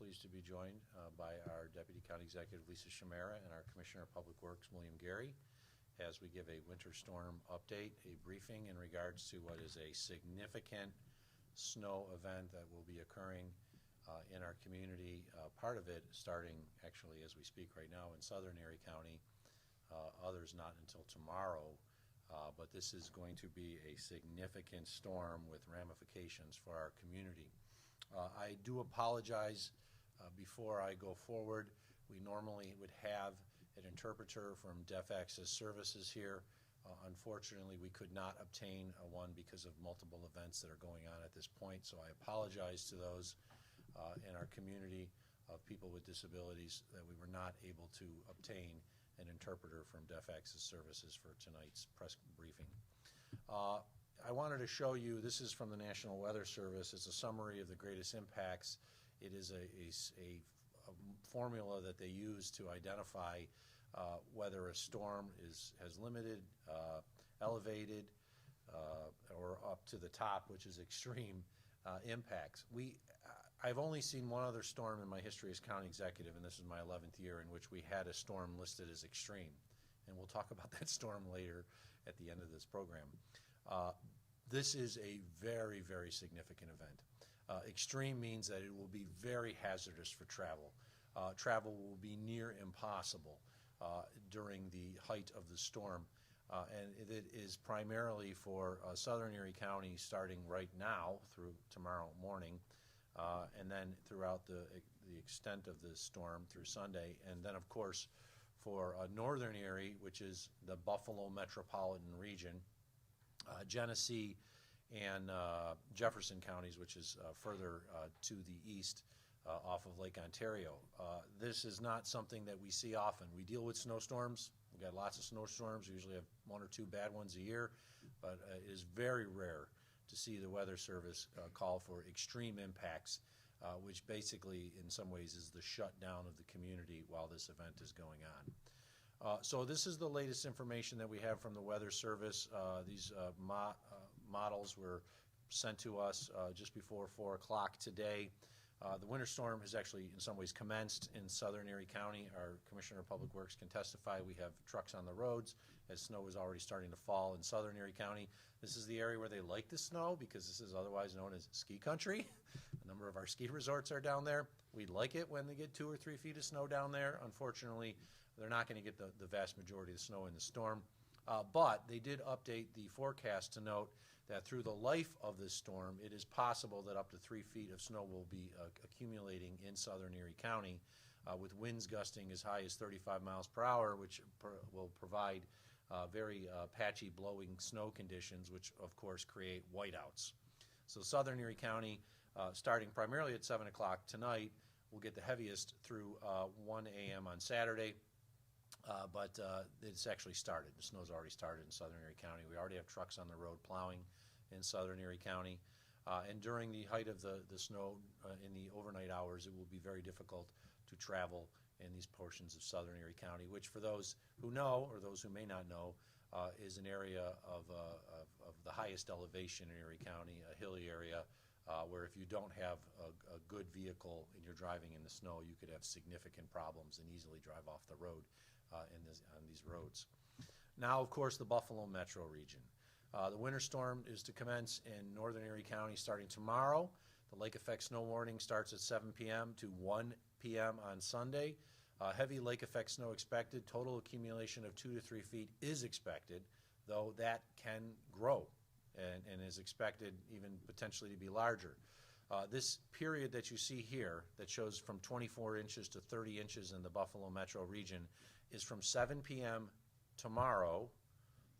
pleased to be joined by our Deputy County Executive Lisa Shamara and our Commissioner of Public Works William Gary as we give a winter storm update, a briefing in regards to what is a significant snow event that will be occurring in our community. Part of it starting actually as we speak right now in southern Erie County, others not until tomorrow. But this is going to be a significant storm with ramifications for our community. I do apologize before I go forward. We normally would have an interpreter from Deaf Access Services here. Unfortunately, we could not obtain one because of multiple events that are going on at this point, so I apologize to those in our community of people with disabilities that we were not able to obtain an interpreter from Deaf Access Services for tonight's press briefing. I wanted to show you, this is from the National Weather Service. It's a summary of the greatest impacts. It is a formula that they use to identify whether a storm has limited, elevated, or up to the top, which is extreme impacts. I've only seen one other storm in my history as county executive, and this is my 11th year, in which we had a storm listed as extreme. And we'll talk about that storm later at the end of this program. This is a very, very significant event. Extreme means that it will be very hazardous for travel. Travel will be near impossible during the height of the storm. And it is primarily for southern Erie County starting right now through tomorrow morning, and then throughout the extent of the storm through Sunday. And then, of course, for northern Erie, which is the Buffalo metropolitan region, Genesee and Jefferson counties, which is further to the east off of Lake Ontario. This is not something that we see often. We deal with snowstorms. We've got lots of snowstorms. We usually have one or two bad ones a year, but it is very rare to see the Weather Service call for extreme impacts, which basically in some ways is the shutdown of the community while this event is going on. So this is the latest information that we have from the Weather Service. These models were sent to us just before 4 o'clock today. The winter storm has actually in some ways commenced in southern Erie County. Our Commissioner of Public Works can testify. We have trucks on the roads as snow is already starting to fall in southern Erie County. This is the area where they like the snow because this is otherwise known as ski country. A number of our ski resorts are down there. We like it when they get 2 or 3 feet of snow down there. Unfortunately, they're not going to get the vast majority of the snow in the storm. But they did update the forecast to note that through the life of this storm, it is possible that up to 3 feet of snow will be accumulating in southern Erie County, with winds gusting as high as 35 miles per hour, which will provide very patchy blowing snow conditions, which of course create whiteouts. So southern Erie County, starting primarily at 7 o'clock tonight, will get the heaviest through 1 a.m. on Saturday. But it's actually started. The snow's already started in southern Erie County. We already have trucks on the road plowing in southern Erie County. And during the height of the snow in the overnight hours, it will be very difficult to travel in these portions of southern Erie County, which for those who know or those who may not know is an area of the highest elevation in Erie County, a hilly area where if you don't have a good vehicle and you're driving in the snow, you could have significant problems and easily drive off the road on these roads. Now, of course, the Buffalo metro region. The winter storm is to commence in northern Erie County starting tomorrow. The lake effect snow warning starts at 7 p.m. to 1 p.m. on Sunday. Heavy lake effect snow expected. Total accumulation of 2 to 3 feet is expected, though that can grow and is expected even potentially to be larger. This period that you see here that shows from 24 inches to 30 inches in the Buffalo metro region is from 7 p.m. tomorrow,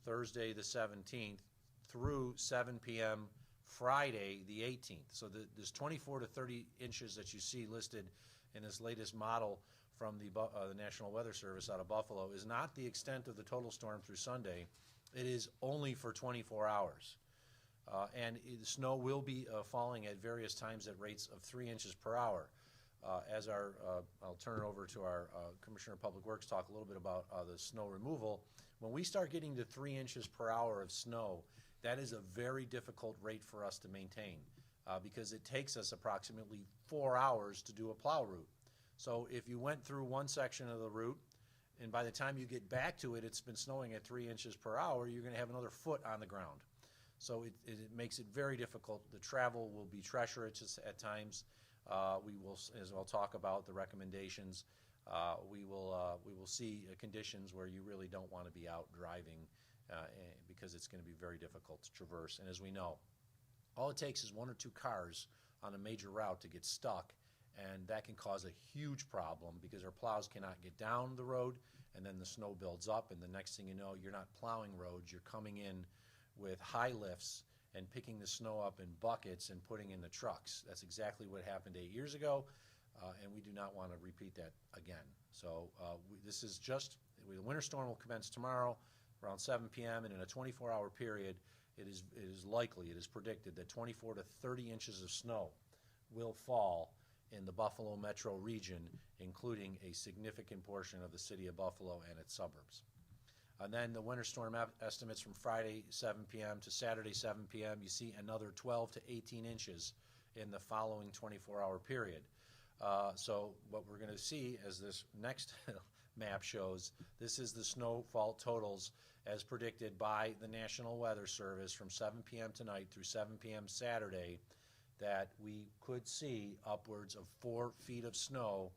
Thursday the 17th, through 7 p.m. Friday the 18th. So this 24 to 30 inches that you see listed in this latest model from the National Weather Service out of Buffalo is not the extent of the total storm through Sunday. It is only for 24 hours. And the snow will be falling at various times at rates of 3 inches per hour. I'll turn it over to our Commissioner of Public Works, talk a little bit about the snow removal. When we start getting to 3 inches per hour of snow, that is a very difficult rate for us to maintain. because it takes us approximately 4 hours to do a plow route. So if you went through one section of the route, and by the time you get back to it, it's been snowing at 3 inches per hour, you're going to have another foot on the ground. So it makes it very difficult. The travel will be treacherous at times. We will, as I'll talk about the recommendations, we will see conditions where you really don't want to be out driving because it's going to be very difficult to traverse. And as we know, all it takes is 1 or 2 cars on a major route to get stuck, and that can cause a huge problem because our plows cannot get down the road, and then the snow builds up, and the next thing you know, you're not plowing roads, you're coming in with high lifts and picking the snow up in buckets and putting in the trucks. That's exactly what happened 8 years ago, and we do not want to repeat that again. So this is just, the winter storm will commence tomorrow around 7 p.m., and in a 24-hour period, it is predicted that 24 to 30 inches of snow will fall in the Buffalo metro region, including a significant portion of the city of Buffalo and its suburbs. And then the winter storm estimates from Friday 7 p.m. to Saturday 7 p.m., you see another 12 to 18 inches in the following 24-hour period. So what we're going to see, as this next map shows, this is the snowfall totals as predicted by the National Weather Service from 7 p.m. tonight through 7 p.m. Saturday, that we could see upwards of 4 feet of snow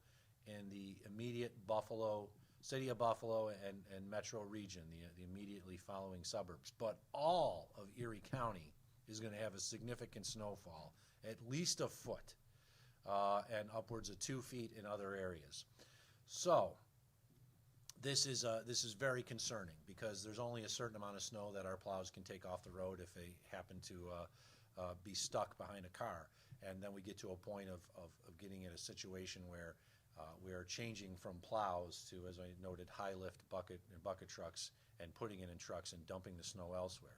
in the immediate Buffalo, city of Buffalo and metro region, the immediately following suburbs. But all of Erie County is going to have a significant snowfall, at least a foot, and upwards of 2 feet in other areas. So this is very concerning because there's only a certain amount of snow that our plows can take off the road if they happen to be stuck behind a car. And then we get to a point of getting in a situation where we are changing from plows to, as I noted, high lift bucket trucks and putting it in trucks and dumping the snow elsewhere.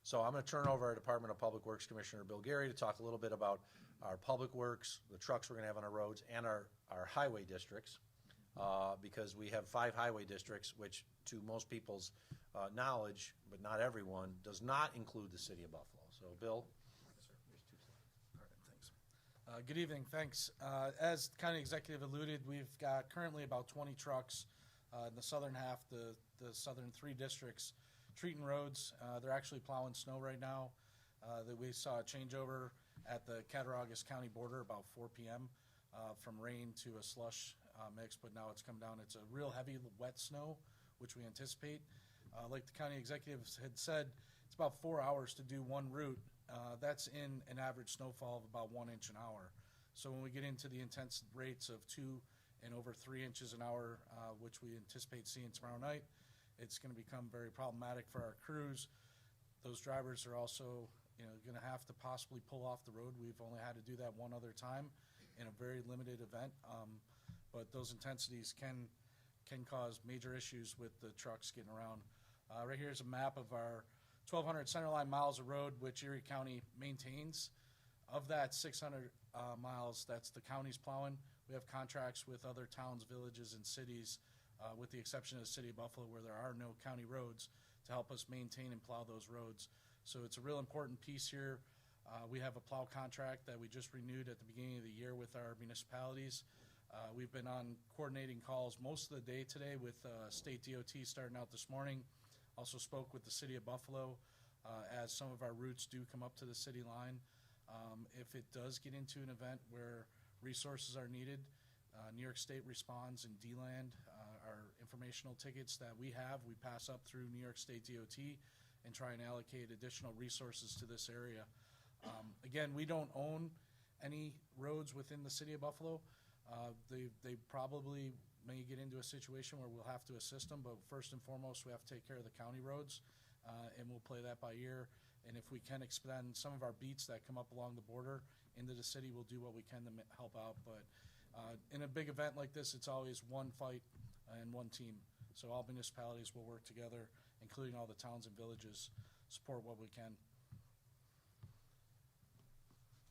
So I'm going to turn over our Department of Public Works Commissioner Bill Gary to talk a little bit about our public works, the trucks we're going to have on our roads, and our highway districts, because we have 5 highway districts, which to most people's knowledge, but not everyone, does not include the city of Buffalo. So Bill? Good evening, thanks. As County Executive alluded, we've got currently about 20 trucks in the southern half, the southern 3 districts, treating roads. They're actually plowing snow right now. That we saw a changeover at the Cattaraugus County border about 4 p.m. From rain to a slush mix, but now it's come down. It's a real heavy, wet snow, which we anticipate. Like the County Executive had said, it's about 4 hours to do one route. That's in an average snowfall of about 1 inch an hour. So when we get into the intense rates of 2 and over 3 inches an hour, which we anticipate seeing tomorrow night, it's going to become very problematic for our crews. Those drivers are also, going to have to possibly pull off the road. We've only had to do that one other time in a very limited event, but those intensities can cause major issues with the trucks getting around. Right here is a map of our 1,200 centerline miles of road, which Erie County maintains. Of that 600 miles, that's the county's plowing. We have contracts with other towns, villages, and cities, with the exception of the city of Buffalo, where there are no county roads, to help us maintain and plow those roads. So it's a real important piece here. We have a plow contract that we just renewed at the beginning of the year with our municipalities. We've been on coordinating calls most of the day today with state DOT starting out this morning. Also spoke with the city of Buffalo as some of our routes do come up to the city line. If it does get into an event where resources are needed, New York State responds, and D-Land, our informational tickets that we have, we pass up through New York State DOT and try and allocate additional resources to this area. Again, we don't own any roads within the city of Buffalo. They probably may get into a situation where we'll have to assist them, but first and foremost, we have to take care of the county roads, and we'll play that by ear. And if we can extend some of our beats that come up along the border into the city, we'll do what we can to help out. But in a big event like this, it's always one fight and one team. So all municipalities will work together, including all the towns and villages, support what we can.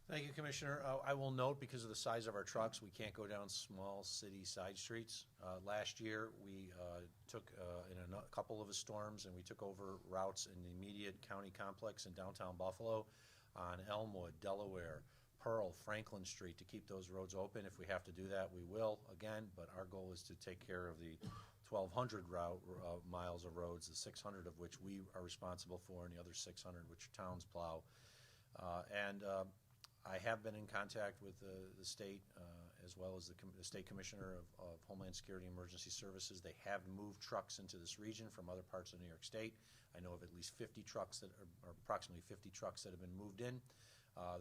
Thank you, Commissioner. I will note, because of the size of our trucks, we can't go down small city side streets. Last year, we took in a couple of the storms, and we took over routes in the immediate county complex in downtown Buffalo. on Elmwood, Delaware, Pearl, Franklin Street, to keep those roads open. If we have to do that, we will again, but our goal is to take care of the 1,200 miles of roads, the 600 of which we are responsible for, and the other 600 which towns plow. I have been in contact with the state as well as the State Commissioner of Homeland Security and Emergency Services. They have moved trucks into this region from other parts of New York State. I know of at least 50 trucks that are approximately 50 trucks that have been moved in.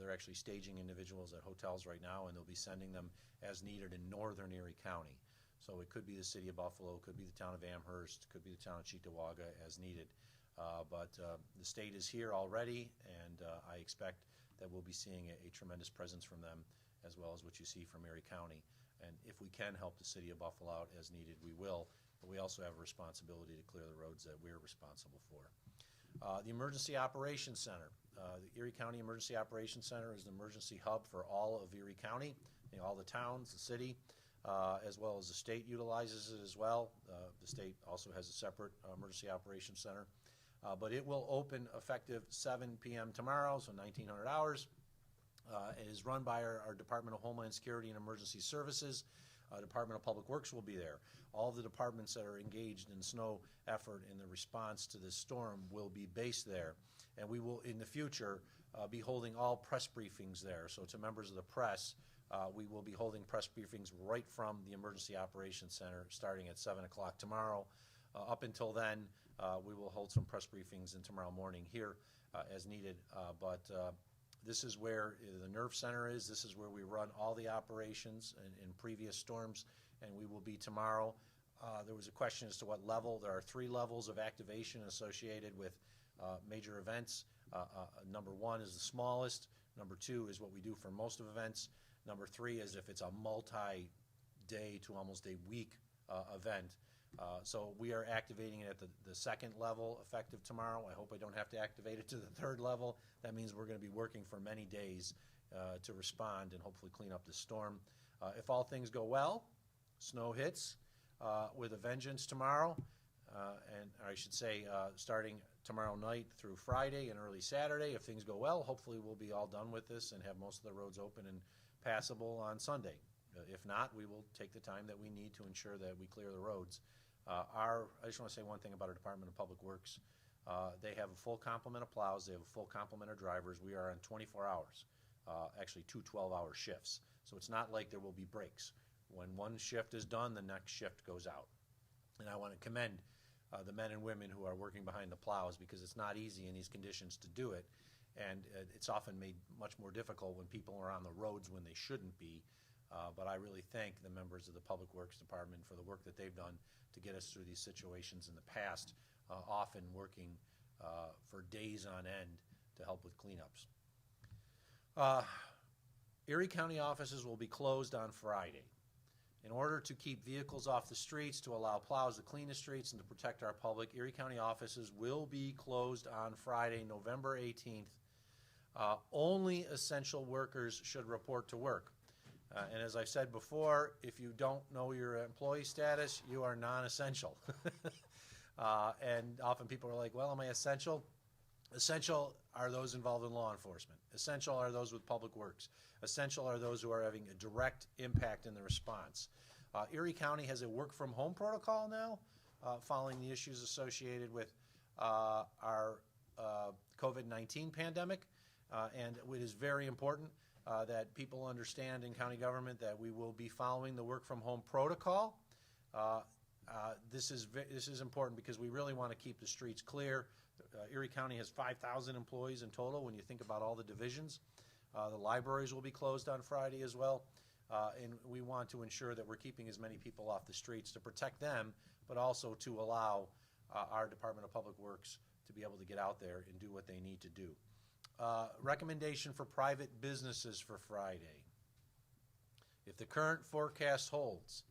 They're actually staging individuals at hotels right now, and they'll be sending them as needed in northern Erie County. So it could be the city of Buffalo, could be the town of Amherst, could be the town of Cheektowaga as needed. But the state is here already, and I expect that we'll be seeing a tremendous presence from them, as well as what you see from Erie County. And if we can help the city of Buffalo out as needed, we will. But we also have a responsibility to clear the roads that we're responsible for. The Emergency Operations Center. The Erie County Emergency Operations Center is the emergency hub for all of Erie County, all the towns, the city, as well as the state utilizes it as well. The state also has a separate Emergency Operations Center. But it will open effective 7 p.m. tomorrow, so 1900 hours. It is run by our Department of Homeland Security and Emergency Services. Department of Public Works will be there. All the departments that are engaged in snow effort in the response to this storm will be based there. And we will, in the future, be holding all press briefings there. So to members of the press, we will be holding press briefings right from the Emergency Operations Center starting at 7 o'clock tomorrow. Up until then, we will hold some press briefings in tomorrow morning here as needed. But this is where the nerve center is. This is where we run all the operations in previous storms, and we will be tomorrow. There was a question as to what level. There are 3 levels of activation associated with major events. Number 1 is the smallest. Number 2 is what we do for most of events. Number 3 is if it's a multi-day to almost a week event. So we are activating it at the 2nd level effective tomorrow. I hope I don't have to activate it to the 3rd level. That means we're going to be working for many days to respond and hopefully clean up this storm. If all things go well, snow hits with a vengeance tomorrow, and I should say starting tomorrow night through Friday and early Saturday. If things go well, hopefully we'll be all done with this and have most of the roads open and passable on Sunday. If not, we will take the time that we need to ensure that we clear the roads. I just want to say one thing about our Department of Public Works. They have a full complement of plows. They have a full complement of drivers. We are on 24 hours, actually 2 12-hour shifts. So it's not like there will be breaks. When one shift is done, the next shift goes out. And I want to commend the men and women who are working behind the plows, because it's not easy in these conditions to do it. And it's often made much more difficult when people are on the roads when they shouldn't be. But I really thank the members of the Public Works Department for the work that they've done to get us through these situations in the past, often working for days on end to help with cleanups. Erie County offices will be closed on Friday. In order to keep vehicles off the streets, to allow plows to clean the streets, and to protect our public, Erie County offices will be closed on Friday, November 18th. Only essential workers should report to work. And as I've said before, if you don't know your employee status, you are non-essential. And often people are like, well, am I essential? Essential are those involved in law enforcement. Essential are those with public works. Essential are those who are having a direct impact in the response. Erie County has a work-from-home protocol now, following the issues associated with our COVID-19 pandemic. And it is very important that people understand in county government that we will be following the work-from-home protocol. This is important because we really want to keep the streets clear. Erie County has 5,000 employees in total when you think about all the divisions. The libraries will be closed on Friday as well. And we want to ensure that we're keeping as many people off the streets to protect them, but also to allow our Department of Public Works to be able to get out there and do what they need to do. Recommendation for private businesses for Friday. If the current forecast holds,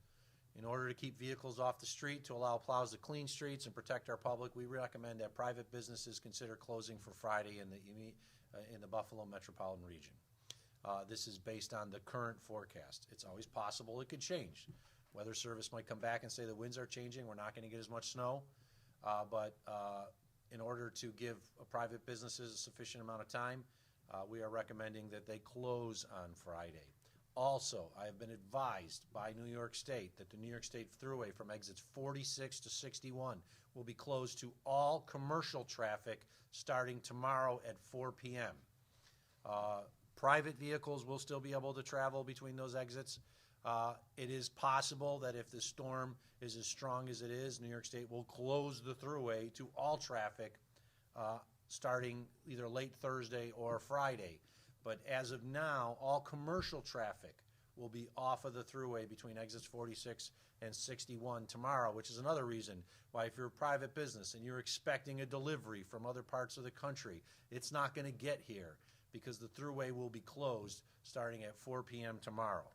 in order to keep vehicles off the street, to allow plows to clean streets and protect our public, we recommend that private businesses consider closing for Friday in the Buffalo metropolitan region. This is based on the current forecast. It's always possible it could change. Weather Service might come back and say the winds are changing, we're not going to get as much snow, but in order to give private businesses a sufficient amount of time, we are recommending that they close on Friday. Also, I have been advised by New York State that the New York State Thruway from exits 46 to 61 will be closed to all commercial traffic starting tomorrow at 4 p.m. Private vehicles will still be able to travel between those exits. It is possible that if the storm is as strong as it is, New York State will close the Thruway to all traffic starting either late Thursday or Friday. But as of now, all commercial traffic will be off of the Thruway between exits 46 and 61 tomorrow, which is another reason why if you're a private business and you're expecting a delivery from other parts of the country, it's not going to get here because the Thruway will be closed starting at 4 p.m. tomorrow.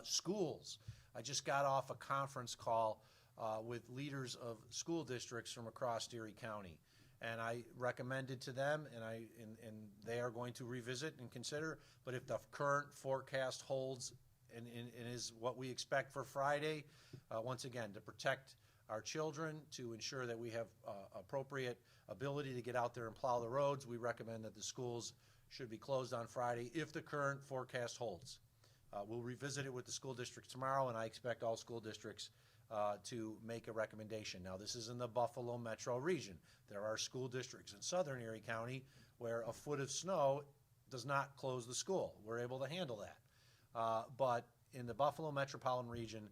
Schools. I just got off a conference call with leaders of school districts from across Erie County. And I recommended to them, and they are going to revisit and consider, but if the current forecast holds and is what we expect for Friday, once again, to protect our children, to ensure that we have appropriate ability to get out there and plow the roads, we recommend that the schools should be closed on Friday if the current forecast holds. We'll revisit it with the school districts tomorrow, and I expect all school districts to make a recommendation. Now, this is in the Buffalo metro region. There are school districts in southern Erie County where a foot of snow does not close the school. We're able to handle that. But in the Buffalo metropolitan region,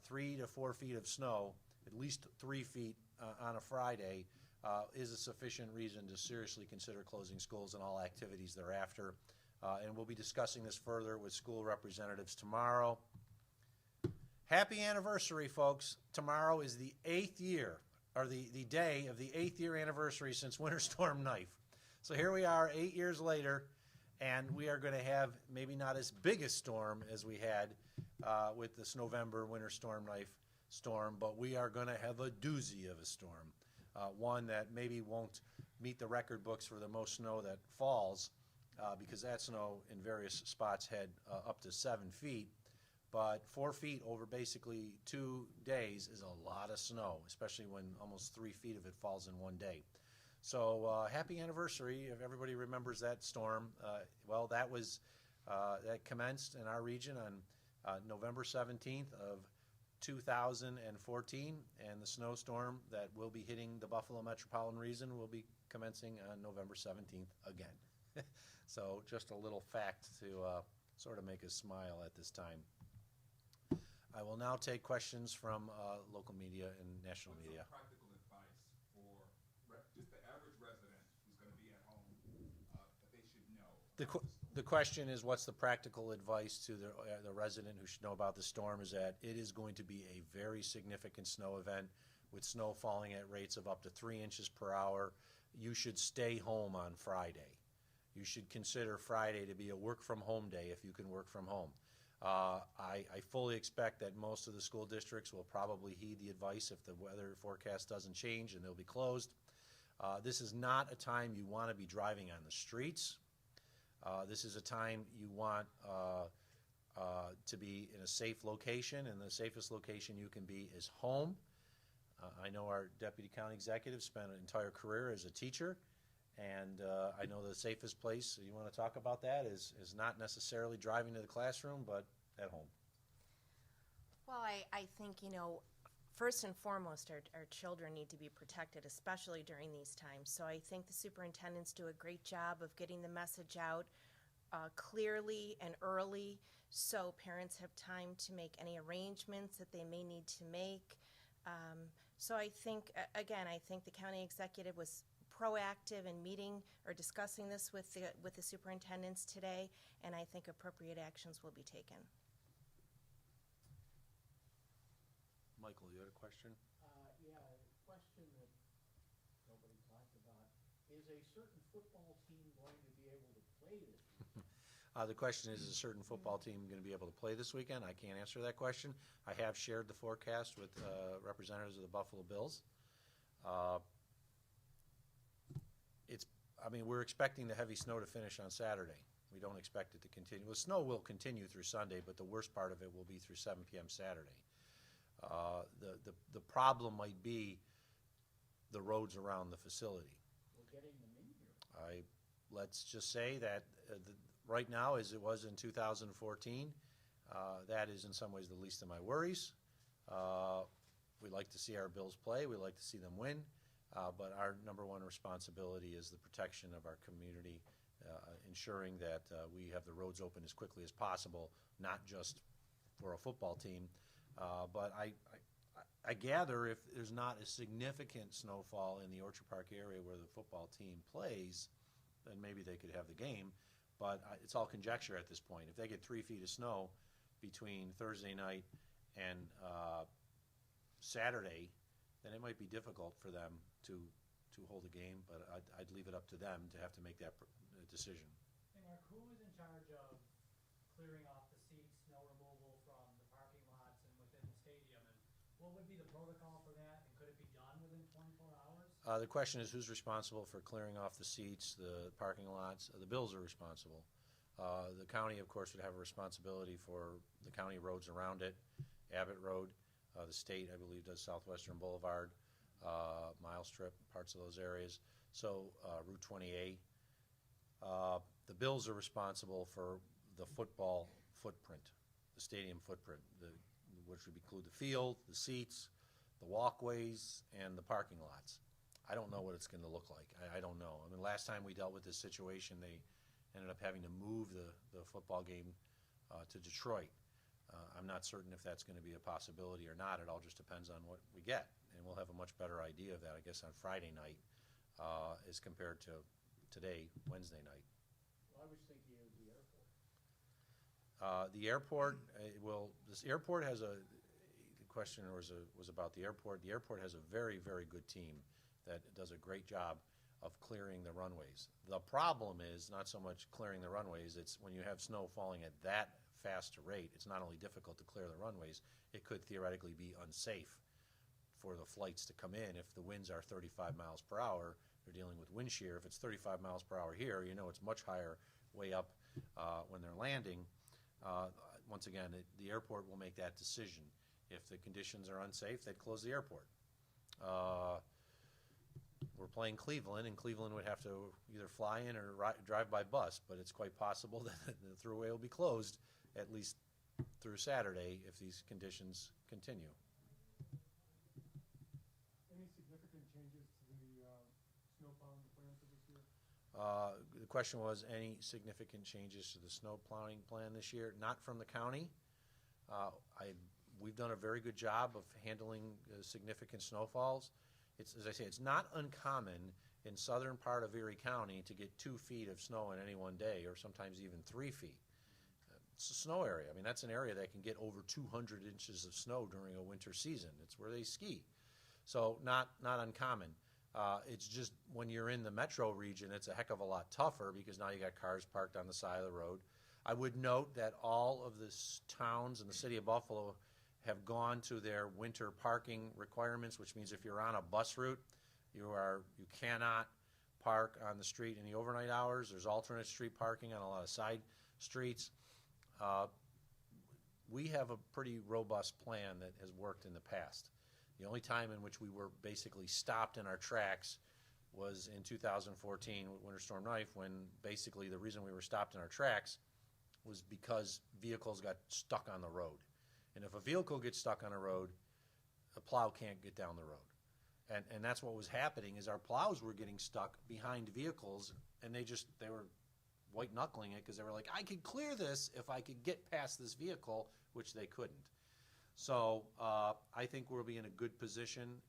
3 to 4 feet of snow, at least 3 feet on a Friday, is a sufficient reason to seriously consider closing schools and all activities thereafter. And we'll be discussing this further with school representatives tomorrow. Happy anniversary, folks. Tomorrow is the 8th year, or the day of the 8th year anniversary since Winter Storm Knife. So here we are 8 years later, and we are going to have maybe not as big a storm as we had with this November Winter Storm Knife storm, but we are going to have a doozy of a storm. One that maybe won't meet the record books for the most snow that falls, because that snow in various spots had up to 7 feet. But 4 feet over basically 2 days is a lot of snow, especially when almost 3 feet of it falls in one day. So happy anniversary if everybody remembers that storm. Well, that commenced in our region on November 17th of 2014, and the snowstorm that will be hitting the Buffalo metropolitan region will be commencing on November 17th again. So just a little fact to sort of make us smile at this time. I will now take questions from local media and national media. What's some practical advice for just the average resident who's going to be at home that they should know? The question is, what's the practical advice to the resident who should know about the storm? Is that it is going to be a very significant snow event with snow falling at rates of up to 3 inches per hour. You should stay home on Friday. You should consider Friday to be a work from home day if you can work from home. I fully expect that most of the school districts will probably heed the advice if the weather forecast doesn't change, and they'll be closed. This is not a time you want to be driving on the streets. This is a time you want to be in a safe location, and the safest location you can be is home. I know our Deputy County Executive spent an entire career as a teacher, and I know the safest place, you want to talk about that, is not necessarily driving to the classroom, but at home. Well, I think, first and foremost, our children need to be protected, especially during these times. So I think the superintendents do a great job of getting the message out clearly and early so parents have time to make any arrangements that they may need to make. So I think, again, I think the county executive was proactive in meeting or discussing this with the superintendents today, and I think appropriate actions will be taken. Michael, you had a question? Yeah, a question that nobody talked about. Is a certain football team going to be able to play this weekend? The question is a certain football team going to be able to play this weekend? I can't answer that question. I have shared the forecast with representatives of the Buffalo Bills. We're expecting the heavy snow to finish on Saturday. We don't expect it to continue. The snow will continue through Sunday, but the worst part of it will be through 7 p.m. Saturday. The problem might be the roads around the facility. We're getting them in here. let's just say that right now, as it was in 2014, that is in some ways the least of my worries. We like to see our Bills play. We like to see them win. But our number one responsibility is the protection of our community, ensuring that we have the roads open as quickly as possible, not just for a football team. But I gather if there's not a significant snowfall in the Orchard Park area where the football team plays, then maybe they could have the game. But it's all conjecture at this point. If they get 3 feet of snow between Thursday night and Saturday, then it might be difficult for them to hold a game, but I'd leave it up to them to have to make that decision. Hey Mark, who is in charge of clearing off the seats, snow removal from the parking lots and within the stadium? And what would be the protocol for that, and could it be done within 24 hours? The question is who's responsible for clearing off the seats, the parking lots? The Bills are responsible. The county, of course, would have a responsibility for the county roads around it, Abbott Road. The state, I believe, does Southwestern Boulevard, Mile Strip, parts of those areas. So Route 20A. The Bills are responsible for the football footprint, the stadium footprint, which would include the field, the seats, the walkways, and the parking lots. I don't know what it's going to look like. I don't know. I mean, last time we dealt with this situation, they ended up having to move the football game to Detroit. I'm not certain if that's going to be a possibility or not. It all just depends on what we get. And we'll have a much better idea of that, I guess, on Friday night as compared to today, Wednesday night. Well, I was thinking of the airport. The airport, this airport has the question was about the airport. The airport has a very, very good team that does a great job of clearing the runways. The problem is not so much clearing the runways, it's when you have snow falling at that fast rate, it's not only difficult to clear the runways, it could theoretically be unsafe for the flights to come in. If the winds are 35 miles per hour, they're dealing with wind shear. If it's 35 miles per hour here, you know it's much higher way up when they're landing. Once again, the airport will make that decision. If the conditions are unsafe, they'd close the airport. We're playing Cleveland, and Cleveland would have to either fly in or drive by bus, but it's quite possible that the thruway will be closed at least through Saturday if these conditions continue. Any significant changes to the snow plowing plan for this year? The question was, any significant changes to the snow plowing plan this year? Not from the county. We've done a very good job of handling significant snowfalls. As I say, it's not uncommon in southern part of Erie County to get 2 feet of snow in any one day, or sometimes even 3 feet. It's a snow area. I mean, that's an area that can get over 200 inches of snow during a winter season. It's where they ski. So not uncommon. It's just when you're in the metro region, it's a heck of a lot tougher because now you got cars parked on the side of the road. I would note that all of the towns in the city of Buffalo have gone to their winter parking requirements, which means if you're on a bus route, you cannot park on the street in the overnight hours. There's alternate street parking on a lot of side streets. We have a pretty robust plan that has worked in the past. The only time in which we were basically stopped in our tracks was in 2014 with Winter Storm Knife, when basically the reason we were stopped in our tracks was because vehicles got stuck on the road. And if a vehicle gets stuck on a road, a plow can't get down the road. And that's what was happening, is our plows were getting stuck behind vehicles, and they were white knuckling it because they were like, I could clear this if I could get past this vehicle, which they couldn't. So I think we'll be in a good position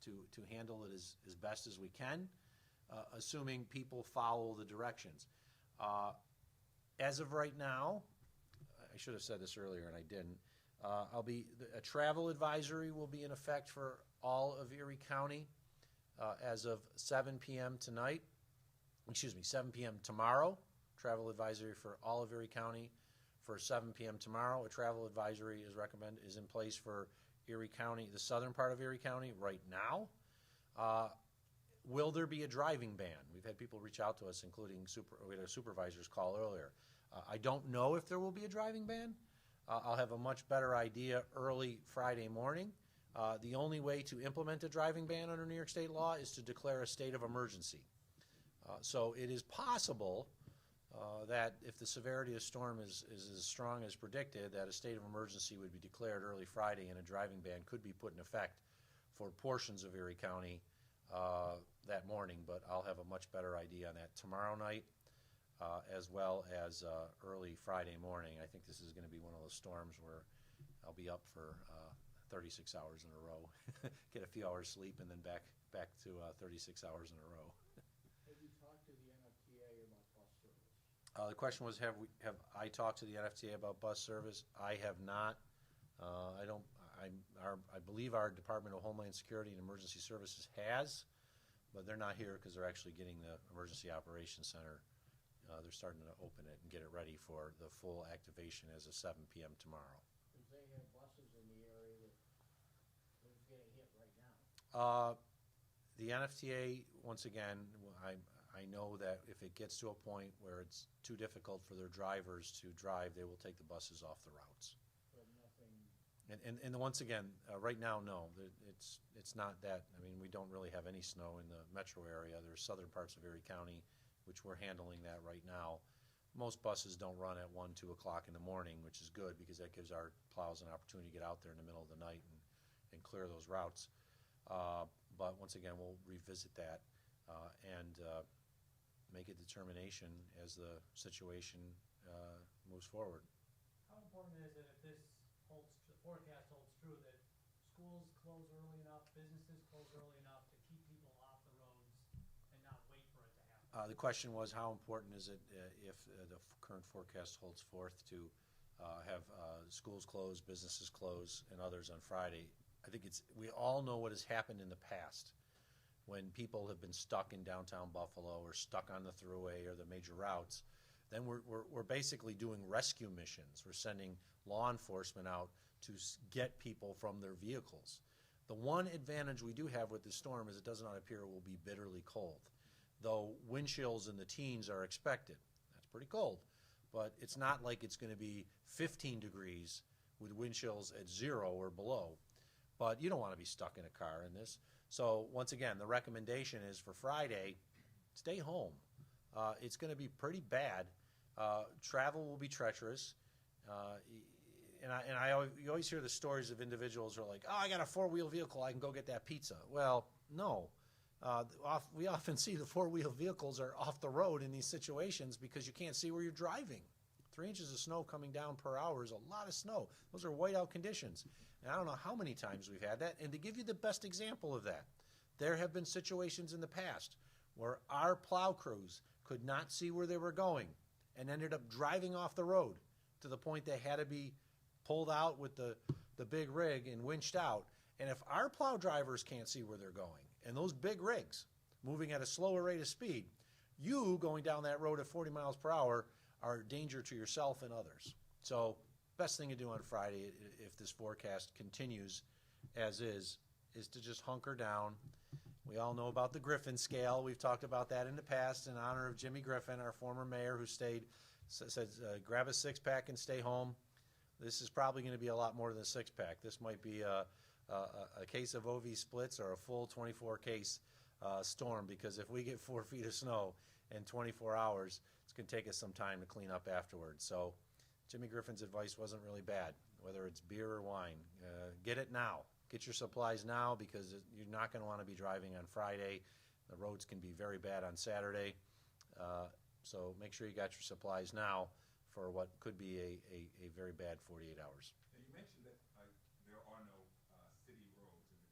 to handle it as best as we can, assuming people follow the directions. As of right now, I should have said this earlier and I didn't. A travel advisory will be in effect for all of Erie County as of 7 p.m. tonight. 7 p.m. tomorrow. Travel advisory for all of Erie County for 7 p.m. tomorrow. A travel advisory is in place for Erie County, the southern part of Erie County, right now. Will there be a driving ban? We've had people reach out to us, including we had a supervisor's call earlier. I don't know if there will be a driving ban. I'll have a much better idea early Friday morning. The only way to implement a driving ban under New York State law is to declare a state of emergency. So it is possible that if the severity of the storm is as strong as predicted, that a state of emergency would be declared early Friday and a driving ban could be put in effect for portions of Erie County that morning, but I'll have a much better idea on that tomorrow night as well as early Friday morning. I think this is going to be one of those storms where I'll be up for 36 hours in a row, get a few hours sleep, and then back to 36 hours in a row. Have you talked to the NFTA about bus service? The question was, have I talked to the NFTA about bus service? I have not. I believe our Department of Homeland Security and Emergency Services has, but they're not here because they're actually getting the Emergency Operations Center. They're starting to open it and get it ready for the full activation as of 7 p.m. tomorrow. Because they have buses in the area that is getting hit right now. The NFTA, once again, I know that if it gets to a point where it's too difficult for their drivers to drive, they will take the buses off the routes. But nothing, And once again, right now, no, it's not that. I mean, we don't really have any snow in the metro area. There's southern parts of Erie County, which we're handling that right now. Most buses don't run at 1, 2 o'clock in the morning, which is good because that gives our plows an opportunity to get out there in the middle of the night and clear those routes. But once again, we'll revisit that and make a determination as the situation moves forward. How important is it if this forecast holds true, that schools close early enough, businesses close early enough to keep people off the roads and not wait for it to happen? The question was, how important is it if the current forecast holds forth to have schools closed, businesses closed, and others on Friday? I think we all know what has happened in the past when people have been stuck in downtown Buffalo or stuck on the thruway or the major routes. Then we're basically doing rescue missions. We're sending law enforcement out to get people from their vehicles. The one advantage we do have with this storm is it does not appear it will be bitterly cold, though wind chills in the teens are expected. That's pretty cold, but it's not like it's going to be 15 degrees with wind chills at 0 or below. But you don't want to be stuck in a car in this. So once again, the recommendation is for Friday, stay home. It's going to be pretty bad. Travel will be treacherous. You always hear the stories of individuals who are like, oh, I got a 4-wheel vehicle, I can go get that pizza. Well, no. We often see the 4-wheel vehicles are off the road in these situations because you can't see where you're driving. 3 inches of snow coming down per hour is a lot of snow. Those are whiteout conditions. And I don't know how many times we've had that. And to give you the best example of that, there have been situations in the past where our plow crews could not see where they were going and ended up driving off the road to the point they had to be pulled out with the big rig and winched out. And if our plow drivers can't see where they're going, and those big rigs moving at a slower rate of speed, you going down that road at 40 miles per hour are a danger to yourself and others. So best thing to do on Friday, if this forecast continues as is to just hunker down. We all know about the Griffin scale. We've talked about that in the past in honor of Jimmy Griffin, our former mayor, who said, grab a 6-pack and stay home. This is probably going to be a lot more than a 6-pack. This might be a case of OV splits or a full 24-case storm, because if we get 4 feet of snow in 24 hours, it's going to take us some time to clean up afterwards. So Jimmy Griffin's advice wasn't really bad, whether it's beer or wine. Get it now. Get your supplies now, because you're not going to want to be driving on Friday. The roads can be very bad on Saturday. So make sure you got your supplies now for what could be a very bad 48 hours. And you mentioned that there are no city roads in the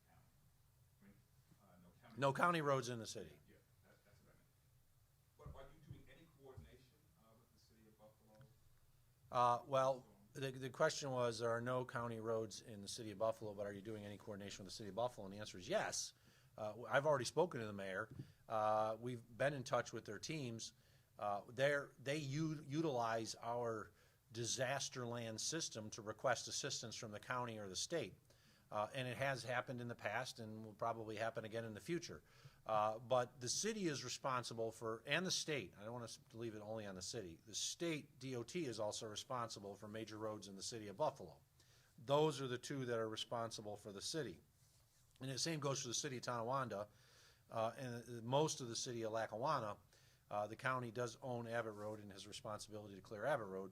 county. I mean, No county roads in the city. Yeah, that's what I meant. But are you doing any coordination with the city of Buffalo? Well, the question was, there are no county roads in the city of Buffalo, but are you doing any coordination with the city of Buffalo? And the answer is yes. I've already spoken to the mayor. We've been in touch with their teams. They utilize our disaster land system to request assistance from the county or the state. And it has happened in the past and will probably happen again in the future. But the city is responsible for, and the state, I don't want to leave it only on the city, the state DOT is also responsible for major roads in the city of Buffalo. Those are the two that are responsible for the city. And the same goes for the city of Tonawanda and most of the city of Lackawanna. The county does own Abbott Road and has responsibility to clear Abbott Road,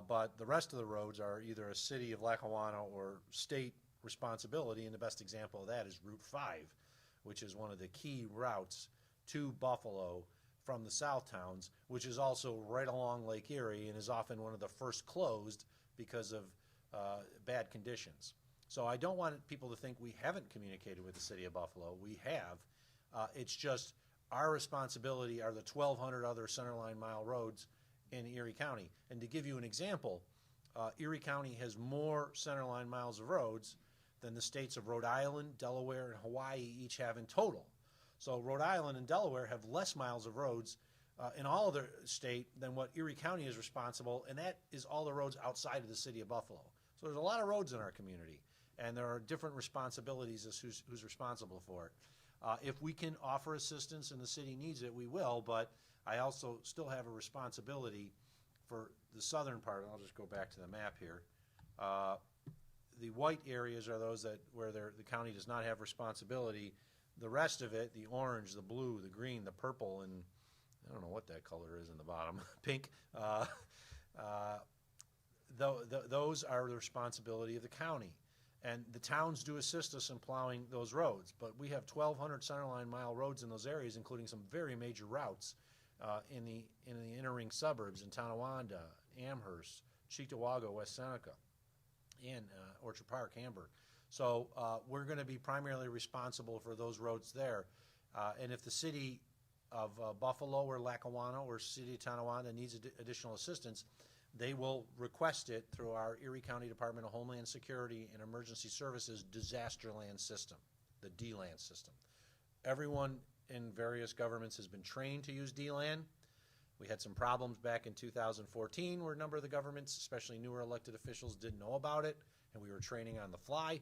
but the rest of the roads are either a city of Lackawanna or state responsibility, and the best example of that is Route 5, which is one of the key routes to Buffalo from the south towns, which is also right along Lake Erie and is often one of the first closed because of bad conditions. So I don't want people to think we haven't communicated with the city of Buffalo. We have. It's just our responsibility are the 1,200 other centerline mile roads in Erie County. And to give you an example, Erie County has more centerline miles of roads than the states of Rhode Island, Delaware, and Hawaii each have in total. So Rhode Island and Delaware have less miles of roads in all of their state than what Erie County is responsible, and that is all the roads outside of the city of Buffalo. So there's a lot of roads in our community, and there are different responsibilities as who's responsible for it. If we can offer assistance and the city needs it, we will, but I also still have a responsibility for the southern part. I'll just go back to the map here. The white areas are those where the county does not have responsibility. The rest of it, the orange, the blue, the green, the purple, and I don't know what that color is in the bottom, pink, those are the responsibility of the county. And the towns do assist us in plowing those roads, but we have 1,200 centerline mile roads in those areas, including some very major routes in the inner ring suburbs in Tonawanda, Amherst, Cheektowaga, West Seneca, and Orchard Park, Hamburg. So we're going to be primarily responsible for those roads there. And if the city of Buffalo or Lackawanna or city of Tonawanda needs additional assistance, they will request it through our Erie County Department of Homeland Security and Emergency Services Disaster Land System, the D-Land system. Everyone in various governments has been trained to use D-Land. We had some problems back in 2014 where a number of the governments, especially newer elected officials, didn't know about it, and we were training on the fly.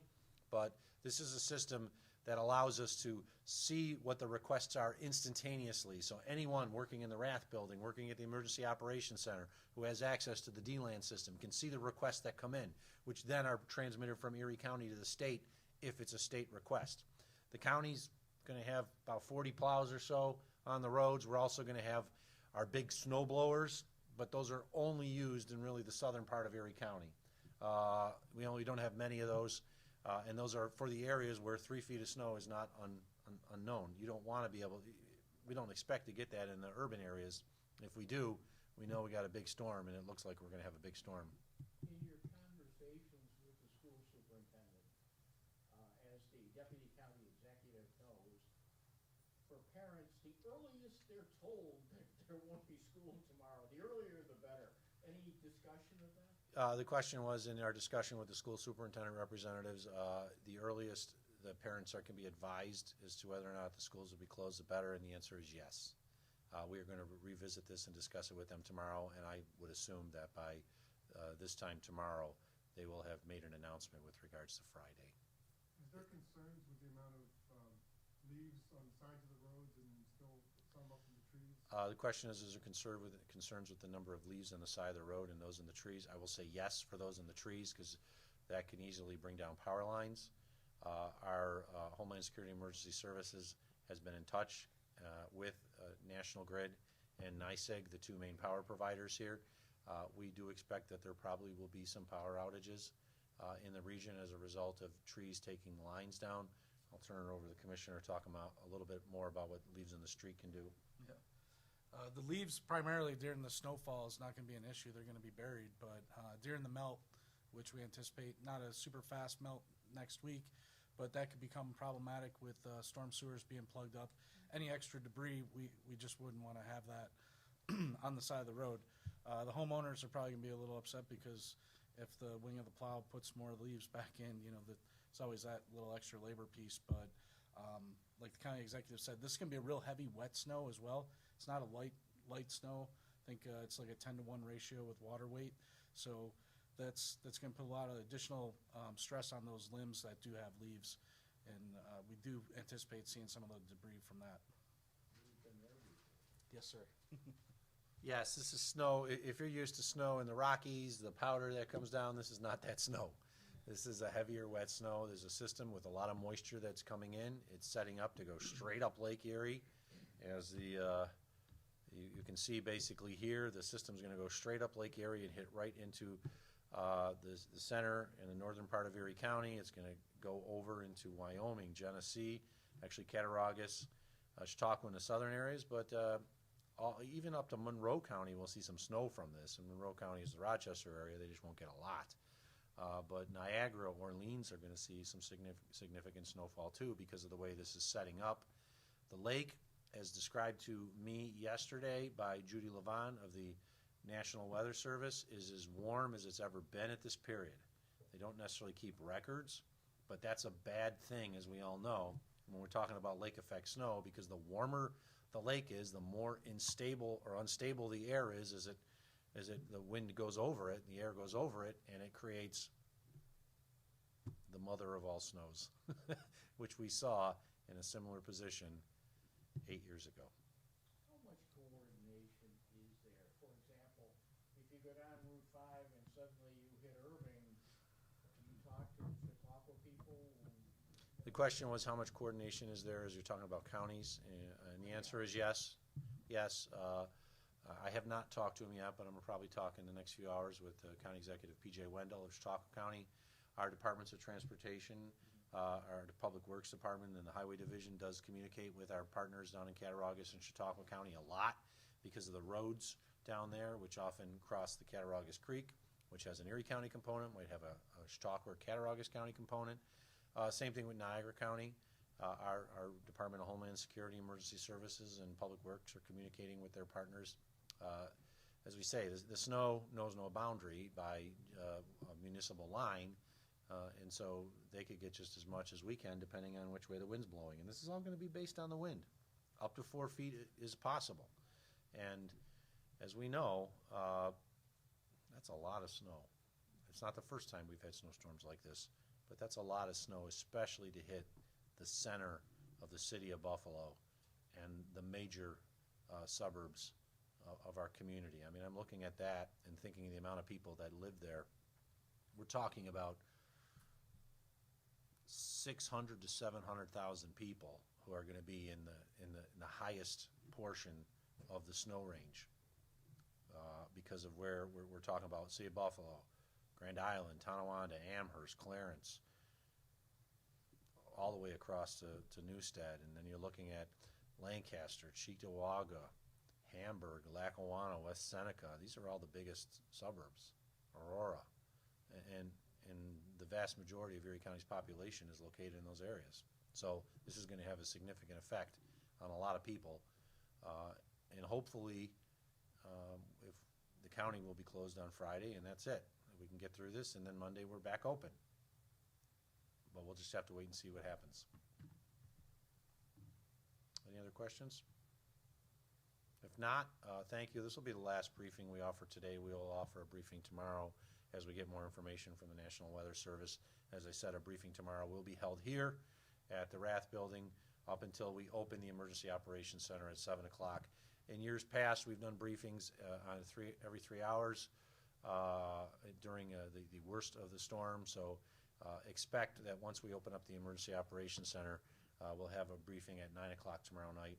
But this is a system that allows us to see what the requests are instantaneously. So anyone working in the Rath building, working at the Emergency Operations Center, who has access to the D-Land system can see the requests that come in, which then are transmitted from Erie County to the state if it's a state request. The county's going to have about 40 plows or so on the roads. We're also going to have our big snow blowers, but those are only used in really the southern part of Erie County. We don't have many of those. And those are for the areas where 3 feet of snow is not unknown. You don't want to be able to, we don't expect to get that in the urban areas. If we do, we know we got a big storm, and it looks like we're going to have a big storm. In your conversations with the school superintendent, as the deputy county executive knows, for parents, the earliest they're told that there won't be school tomorrow, the earlier the better. Any discussion of that? The question was in our discussion with the school superintendent representatives, the earliest the parents can be advised as to whether or not the schools will be closed, the better, and the answer is yes. We are going to revisit this and discuss it with them tomorrow, and I would assume that by this time tomorrow, they will have made an announcement with regards to Friday. Is there concerns with the amount of leaves on the sides of the roads and still some up in the trees? The question is there concerns with the number of leaves on the side of the road and those in the trees? I will say yes for those in the trees because that can easily bring down power lines. Our Homeland Security Emergency Services has been in touch with National Grid and NYSEG, the two main power providers here. We do expect that there probably will be some power outages in the region as a result of trees taking lines down. I'll turn it over to the commissioner to talk about a little bit more about what leaves in the street can do. Yeah. The leaves primarily during the snowfall is not going to be an issue. They're going to be buried, but during the melt, which we anticipate not a super fast melt next week, but that could become problematic with storm sewers being plugged up. Any extra debris, we just wouldn't want to have that on the side of the road. The homeowners are probably going to be a little upset because if the wing of the plow puts more leaves back in, it's always that little extra labor piece. But like the county executive said, this is going to be a real heavy wet snow as well. It's not a light snow. I think it's like a 10-to-1 ratio with water weight. So that's going to put a lot of additional stress on those limbs that do have leaves. And we do anticipate seeing some of the debris from that. Yes, sir. Yes, this is snow. If you're used to snow in the Rockies, the powder that comes down, this is not that snow. This is a heavier wet snow. There's a system with a lot of moisture that's coming in. It's setting up to go straight up Lake Erie as the You can see basically here, the system's going to go straight up Lake Erie and hit right into the center and the northern part of Erie County. It's going to go over into Wyoming, Genesee, actually Cattaraugus, Chautauqua in the southern areas, but even up to Monroe County, we'll see some snow from this. And Monroe County is the Rochester area; they just won't get a lot. But Niagara, Orleans are going to see some significant snowfall too because of the way this is setting up. The lake, as described to me yesterday by Judy Levon of the National Weather Service, is as warm as it's ever been at this period. They don't necessarily keep records, but that's a bad thing, as we all know, when we're talking about lake effect snow, because the warmer the lake is, the more unstable the air is as the wind goes over it, the air goes over it, and it creates the mother of all snows, which we saw in a similar position 8 years ago. How much coordination is there? For example, if you go down Route 5 and suddenly you hit Irving, do you talk to Chautauqua people? The question was how much coordination is there as you're talking about counties, and the answer is yes. Yes. I have not talked to him yet, but I'm probably talk in the next few hours with County Executive P.J. Wendell of Chautauqua County. Our departments of transportation, our Public Works Department and the Highway Division does communicate with our partners down in Cattaraugus and Chautauqua County a lot because of the roads down there, which often cross the Cattaraugus Creek, which has an Erie County component, might have a Chautauqua or Cattaraugus County component. Same thing with Niagara County. Our Department of Homeland Security, Emergency Services, and Public Works are communicating with their partners. As we say, the snow knows no boundary by a municipal line, and so they could get just as much as we can depending on which way the wind's blowing. And this is all going to be based on the wind. Up to 4 feet is possible. And as we know, that's a lot of snow. It's not the first time we've had snowstorms like this, but that's a lot of snow, especially to hit the center of the city of Buffalo and the major suburbs of our community. I mean, I'm looking at that and thinking of the amount of people that live there. We're talking about 600 to 700,000 people who are going to be in the highest portion of the snow range because of where we're talking about. City of Buffalo, Grand Island, Tonawanda, Amherst, Clarence, all the way across to Newstead, and then you're looking at Lancaster, Cheektowaga, Hamburg, Lackawanna, West Seneca. These are all the biggest suburbs. Aurora, and the vast majority of Erie County's population is located in those areas. So this is going to have a significant effect on a lot of people, and hopefully, if the county will be closed on Friday, and that's it. We can get through this, and then Monday we're back open. But we'll just have to wait and see what happens. Any other questions? If not, thank you. This will be the last briefing we offer today. We will offer a briefing tomorrow as we get more information from the National Weather Service. As I said, a briefing tomorrow will be held here at the Rath Building up until we open the Emergency Operations Center at 7 o'clock. In years past, we've done briefings every 3 hours during the worst of the storm. So expect that once we open up the Emergency Operations Center, we'll have a briefing at 9 o'clock tomorrow night,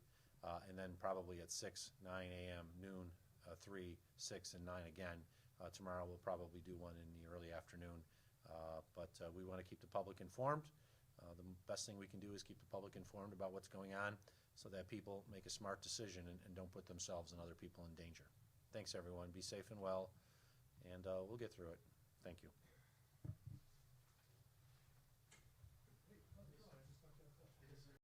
and then probably at 6, 9 a.m., noon, 3, 6, and 9 again. Tomorrow we'll probably do one in the early afternoon, but we want to keep the public informed. The best thing we can do is keep the public informed about what's going on so that people make a smart decision and don't put themselves and other people in danger. Thanks, everyone. Be safe and well, and we'll get through it. Thank you.